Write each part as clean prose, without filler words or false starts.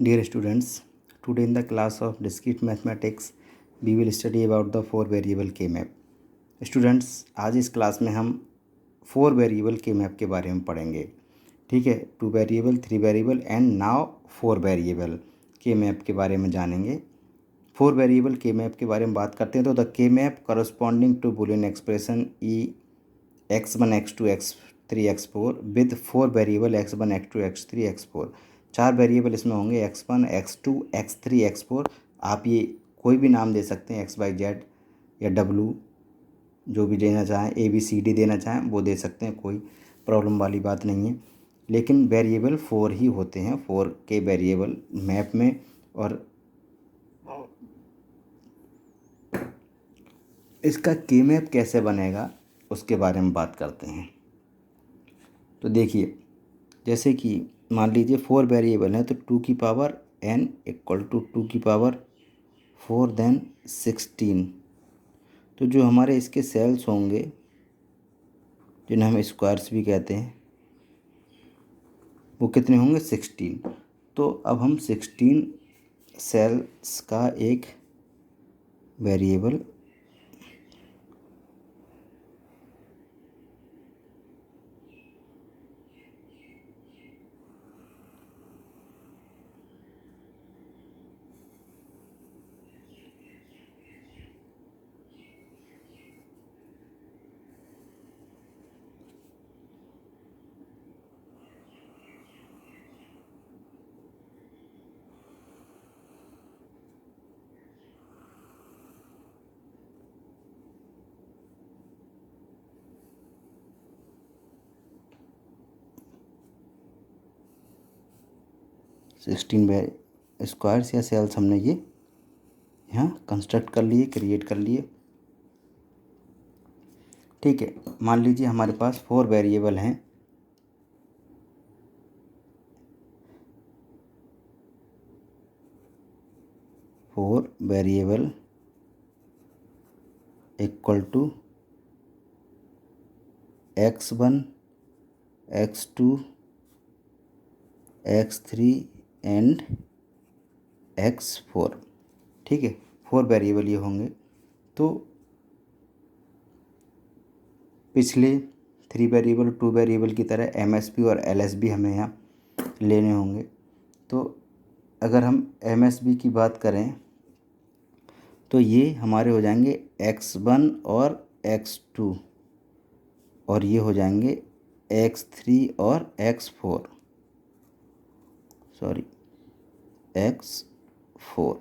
Dear students, today in the class of discrete mathematics, we will study about the four variable K-map. Students, आज इस class में हम for variable K-map के बारे में पढ़ेंगे. ठीक है, two variable, three variable and now for variable K-map के बारे में जानेंगे. फोर वेरिएबल K-map के बारे में बात करते हैं तो the K-map corresponding to Boolean expression E x1 x2 x3 x4 with four variable x1 x2 x3 x4. चार वेरिएबल इसमें होंगे x1 x2 x3 x4. आप ये कोई भी नाम दे सकते हैं, XYZ या W, जो भी देना चाहें, ABCD देना चाहें वो दे सकते हैं, कोई प्रॉब्लम वाली बात नहीं है. लेकिन वेरिएबल फोर ही होते हैं, फोर के वेरिएबल मैप में. और इसका के मैप कैसे बनेगा उसके बारे में बात करते हैं. तो देखिए, जैसे कि मान लीजिए फोर वेरिएबल है तो 2 की पावर n इक्वल टू 2 की पावर 4 देन 16. तो जो हमारे इसके सेल्स होंगे, जिन्हें हम स्क्वायर्स भी कहते हैं, वो कितने होंगे? 16. तो अब हम 16 सेल्स का एक वेरिएबल सिक्सटीन स्क्वायर्स या सेल्स हमने ये यहाँ कंस्ट्रक्ट कर लिए, क्रिएट कर लिए. ठीक है, मान लीजिए हमारे पास फोर वेरिएबल हैं. Four variable equal to x1 x2 x3 and x4. ठीक है, फोर वेरिएबल ये होंगे. तो पिछले थ्री वेरिएबल, टू वेरिएबल की तरह MSB और LSB हमें यहाँ लेने होंगे. तो अगर हम MSB की बात करें तो ये हमारे हो जाएंगे x1 और x2, और ये हो जाएंगे x3 और x4. Sorry, x4.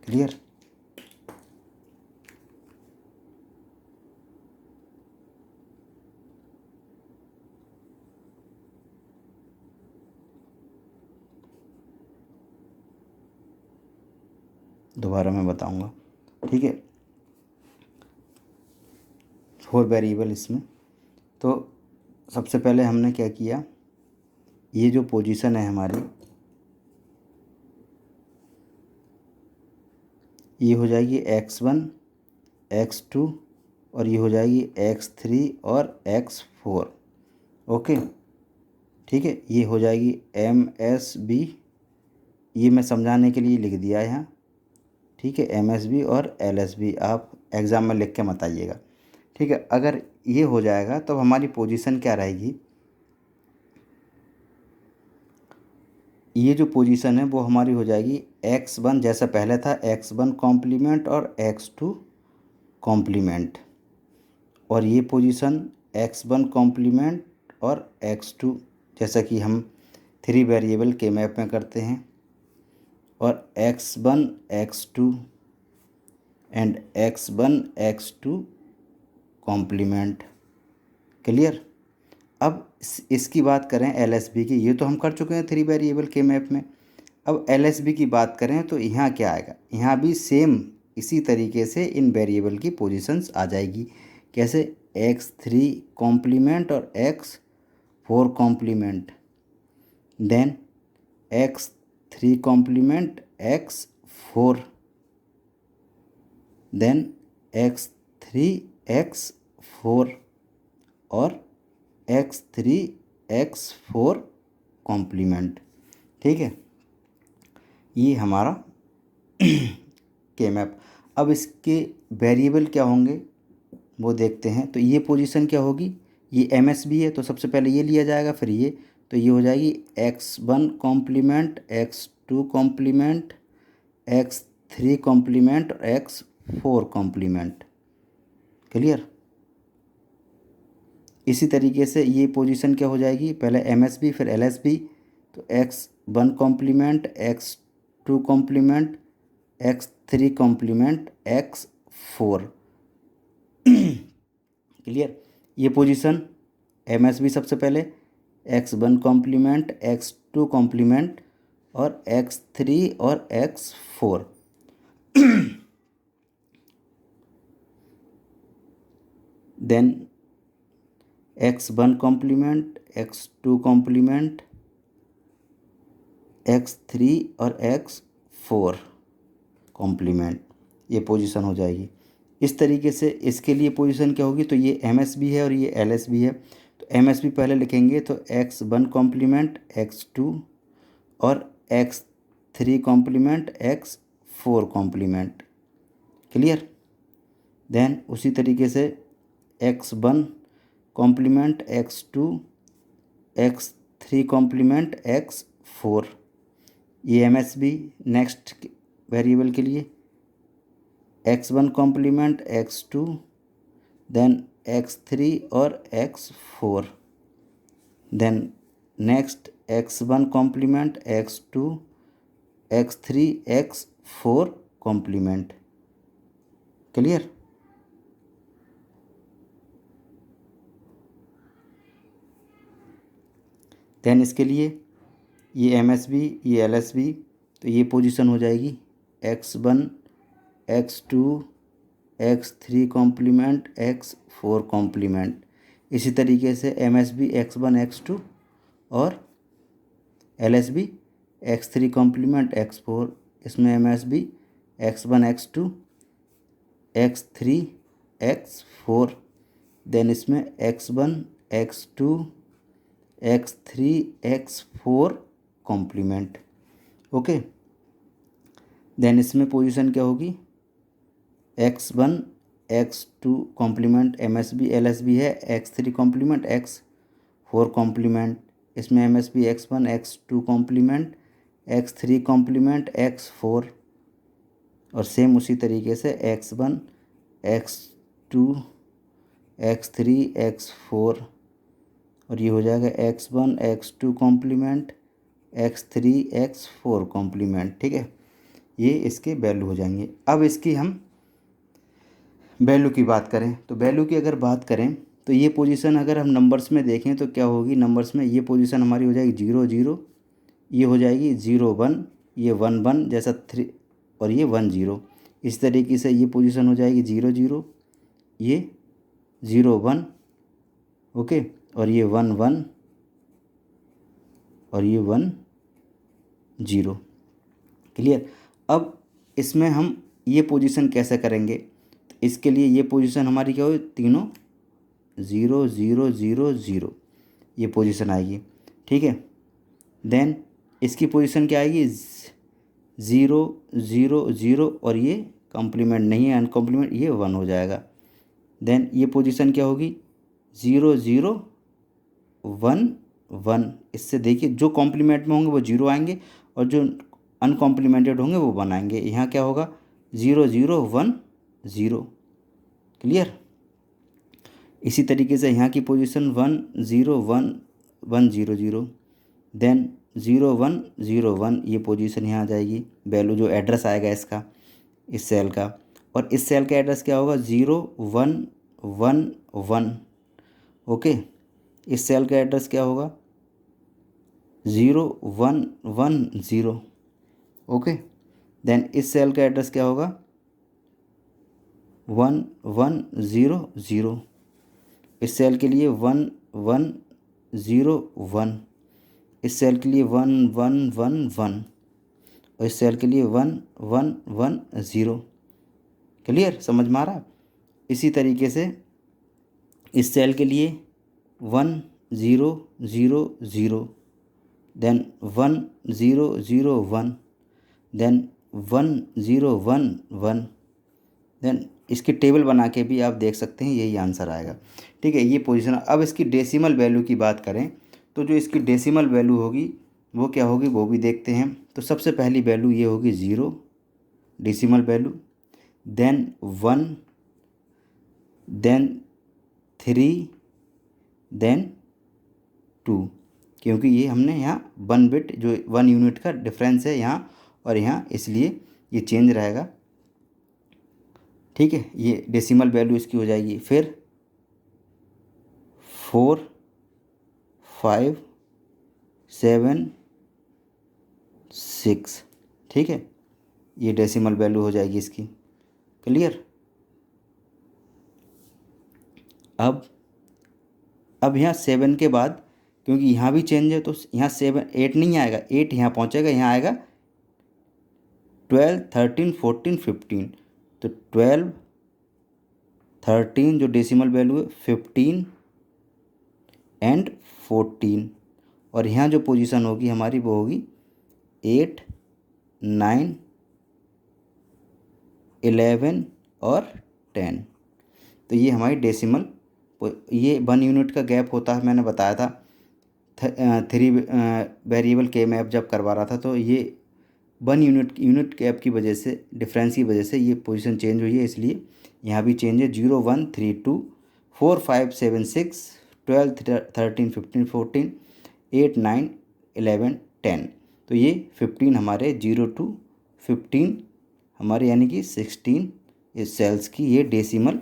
क्लियर? दोबारा मैं बताऊंगा. ठीक है, फोर वेरिएबल इसमें. तो सबसे पहले हमने क्या किया, ये जो पोजीशन है हमारी, ये हो जाएगी x1 x2 और ये हो जाएगी x3 और x4. ओके, ठीक है, ये हो जाएगी MSB. ये मैं समझाने के लिए लिख दिया है यहाँ. ठीक है, MSB और LSB आप एग्ज़ाम में लिख के मत आइएगा. ठीक है, अगर ये हो जाएगा तो हमारी पोजीशन क्या रहेगी, ये जो पोजीशन है वो हमारी हो जाएगी x1 जैसा पहले था, x1 कॉम्प्लीमेंट और x2 कॉम्प्लीमेंट. और ये पोजीशन x1 कॉम्प्लीमेंट और x2, जैसा कि हम थ्री वेरिएबल के मैप में करते हैं. और x1 x2 and x1 x2 complement. Clear? अब इसकी बात करें LSB की, ये तो हम कर चुके हैं थ्री वेरिएबल के मैप में. अब LSB की बात करें तो यहाँ क्या आएगा, यहाँ भी सेम इसी तरीके से इन वेरिएबल की पोजीशंस आ जाएगी. कैसे? x3 कॉम्प्लीमेंट और x4 complement, then x3 complement x4, then x3 x4 और x3 X4 कॉम्प्लीमेंट। ठीक है, ये हमारा के मैप। अब इसके वेरिएबल क्या होंगे वो देखते हैं। तो ये पोजीशन क्या होगी, ये MSB है तो सबसे पहले ये लिया जाएगा, फिर ये, तो ये हो जाएगी X1 complement, X2 complement, X3 complement और X4 कॉम्प्लीमेंट। क्लियर। इसी तरीके से ये पोजीशन क्या हो जाएगी, पहले MSB फिर LSB, तो X1 complement, X2 complement, X3 complement, X4। Clear. ये पोजीशन MSB सबसे पहले, X1 कॉम्प्लीमेंट, X2 कॉम्प्लीमेंट और X3 और X4। Then X1 complement, X2 complement, X3 और X4 कॉम्प्लीमेंट, ये पोजीशन हो जाएगी। इस तरीके से इसके लिए पोजीशन क्या होगी, तो ये MSB है और ये LSB है। तो MSB पहले लिखेंगे तो X1 कॉम्प्लीमेंट, X2 और X3 complement, X4 complement. Clear. Then उसी तरीके से X1 complement, X2, X3 complement, X4, ये MSB। नेक्स्ट वेरिएबल के लिए X1 complement, X2, then X3 और X4, then next X1 complement, X2, X3, X4 complement. Clear. Then इसके लिए ये MSB, ये LSB, तो ये पोजीशन हो जाएगी X1, X2, X3 complement, X4 complement. इसी तरीके से MSB X1, X2 और LSB X3 कॉम्प्लीमेंट, X4, इसमें MSB X1, X2, X3, X4, then इसमें X1, X2, X3, X4 complement. Okay. Then इसमें पोजीशन क्या होगी, X1, X2 complement, MSB LSB है, X3 कॉम्प्लीमेंट, X4 कॉम्प्लीमेंट, इसमें MSB X1, X2 complement, X3 complement, X4, और same उसी तरीके से X1, X2, X3, X4, और ये हो जाएगा X1, X2 complement, X3, X4 complement. ठीक है, ये इसके वैल्यू हो जाएंगे। अब इसकी हम वैल्यू की बात करें, तो वैल्यू की अगर बात करें तो ये पोजीशन अगर हम नंबर्स में देखें तो क्या होगी, नंबर्स में ये पोजीशन हमारी हो जाएगी 0 0, ये हो जाएगी 0 1, ये 1 1 जैसा 3, और ये 1 0। इस तरीके से ये पोजीशन हो जाएगी 0 0, ये 0 1, ओके, और ये 1 1 और ये 1 0। क्लियर। अब इसमें हम ये पोजीशन कैसे करेंगे, तो इसके लिए ये पोजीशन हमारी क्या होगी, तीनों 0 0 0 0, ये पोजीशन आएगी। ठीक है। देन इसकी पोजीशन क्या आएगी, 0 0 0, और ये कॉम्प्लीमेंट नहीं है, अनकॉम्प्लीमेंट, ये 1 हो जाएगा। देन ये पोजीशन क्या होगी, 0 0 1 1। इससे देखिए जो कॉम्प्लीमेंट में होंगे वो 0 आएंगे और जो अनकॉम्प्लीमेंटेड होंगे वो 1 आएंगे। यहाँ क्या होगा, 0 0 1 0। क्लियर। इसी तरीके से यहाँ की पोजीशन 1 0 1 1 0 0, देन 0 1 0 1, ये पोजीशन यहाँ आ जाएगी। वैल्यू जो एड्रेस आएगा इसका, इस सेल का, और इस सेल का एड्रेस क्या होगा, 0 1 1 1। ओके। इस सेल का एड्रेस क्या होगा, 0 1 1 0। ओके। देन इस सेल का एड्रेस क्या होगा, 1 1 0 0। इस सेल के लिए 1 1 0 1, इस सेल के लिए 1 1 1 1, और इस सेल के लिए 1 1 1 0। क्लियर, समझ में आ रहा है। इसी तरीके से इस सेल के लिए 1 0 0 0, देन 1 0 0 1, देन 1 0 1 1, देन इसकी टेबल बना के भी आप देख सकते हैं, यही आंसर आएगा। ठीक है, ये पोजीशन। अब इसकी डेसिमल वैल्यू की बात करें तो जो इसकी डेसिमल वैल्यू होगी वो क्या होगी वो भी देखते हैं। तो सबसे पहली वैल्यू ये होगी 0 decimal value, then 1, then 3, then 2, क्योंकि ये हमने यहाँ 1 बिट जो 1 यूनिट का डिफरेंस है यहाँ और यहाँ, इसलिए ये चेंज रहेगा। ठीक है, ये डेसिमल वैल्यू इसकी हो जाएगी। फिर 4 5 7 6, ठीक है, ये डेसिमल वैल्यू हो जाएगी इसकी। क्लियर। अब यहाँ 7 के बाद, क्योंकि यहाँ भी चेंज है तो यहाँ 7 8 नहीं आएगा, 8 यहाँ पहुँचेगा, यहाँ आएगा 12 13 14 15। तो 12 13 जो डेसिमल वैल्यू है 15 एंड 14, और यहाँ जो पोजीशन होगी हमारी वो होगी 8 9 11 और 10। तो ये हमारी डेसिमल, ये 1 यूनिट का गैप होता है, मैंने बताया था 3 वेरिएबल के मैप जब करवा रहा था, तो ये 1 यूनिट गैप की वजह से, डिफरेंस की वजह से ये पोजीशन चेंज हुई है, इसलिए यहाँ भी चेंज है। 0 1 3 2 4 5 7 6 12 13 15 14 8 9 11 10। तो ये 15 हमारे 0 to 15 हमारे यानी कि 16 इस सेल्स की ये डेसिमल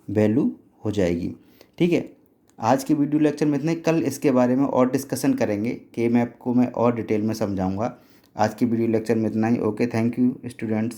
वैल्यू हो जाएगी। ठीक है, आज के वीडियो लेक्चर में इतने। कल इसके बारे में और डिस्कशन करेंगे, के मैप को मैं और डिटेल में समझाऊंगा। आज के वीडियो लेक्चर में इतना ही। Okay, thank you students.